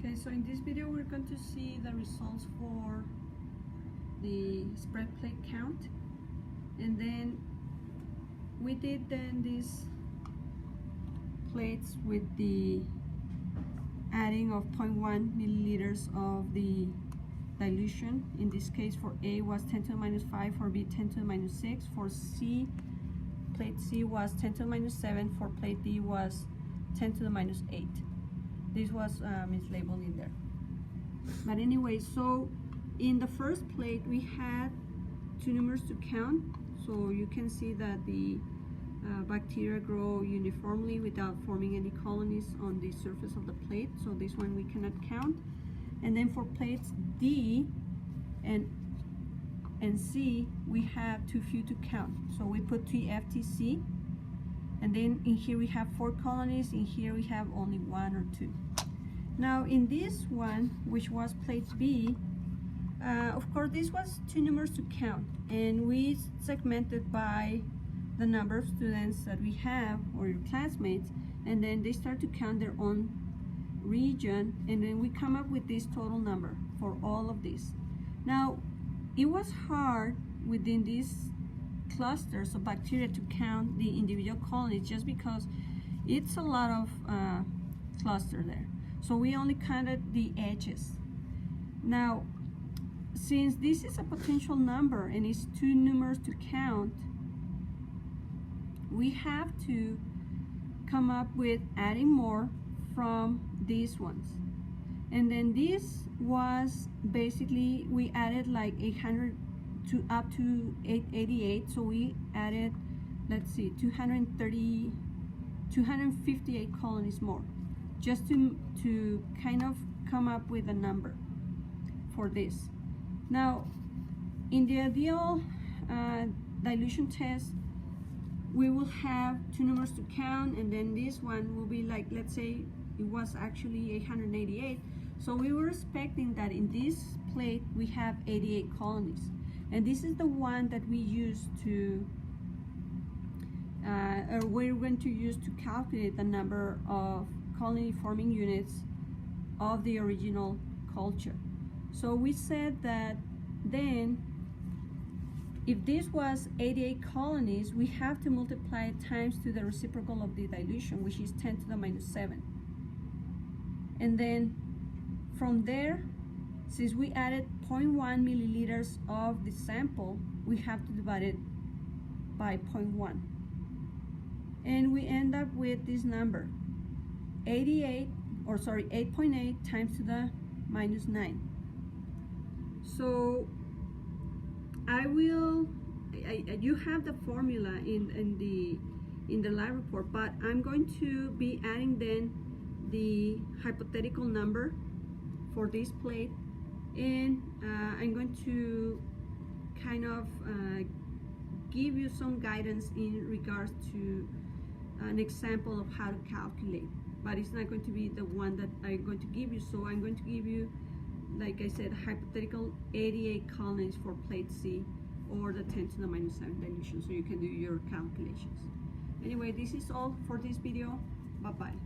Okay, so in this video we're going to see the results for the spread plate count, and then we did then these plates with the adding of 0.1 milliliters of the dilution. In this case for A was 10 to the minus 5, for B 10 to the minus 6, for C, plate C was 10 to the minus 7, for plate D was 10 to the minus 8. This was mislabeled in there. But anyway, so in the first plate we had two numbers to count, so you can see that the bacteria grow uniformly without forming any colonies on the surface of the plate, so this one we cannot count. And then for plates D and C, we have too few to count, so we put TFTC, and then in here we have 4 colonies, in here we have only 1 or 2. Now in this one, which was plate B, of course this was 2 numbers to count, and we segmented by the number of students that we have, or your classmates, and then they start to count their own region, and then we come up with this total number for all of these. Now it was hard within these clusters of bacteria to count the individual colonies, just because it's a lot of cluster there, so we only counted the edges. Now since this is a potential number and it's 2 numbers to count, we have to come up with adding more from these ones. And then this was basically, we added like 800 to up to 888, so we added, let's see, 258 colonies more, just to kind of come up with a number for this. Now in the ideal dilution test, we will have 2 numbers to count, and then this one will be like, let's say it was actually 888, so we were expecting that in this plate we have 88 colonies, and this is the one that we use to we're going to use to calculate the number of colony forming units of the original culture. So we said that then if this was 88 colonies, we have to multiply it times to the reciprocal of the dilution, which is 10 to the minus 7. And then from there, since we added 0.1 milliliters of the sample, we have to divide it by 0.1. And we end up with this number, 8.8 times to the minus 9. So you have the formula in the lab report, but I'm going to be adding then the hypothetical number for this plate, and I'm going to kind of give you some guidance in regards to an example of how to calculate, but it's not going to be the one that I'm going to give you. So I'm going to give you, like I said, hypothetical 88 colonies for plate C, or the 10 to the minus 7 dilution, so you can do your calculations. Anyway, this is all for this video. Bye bye.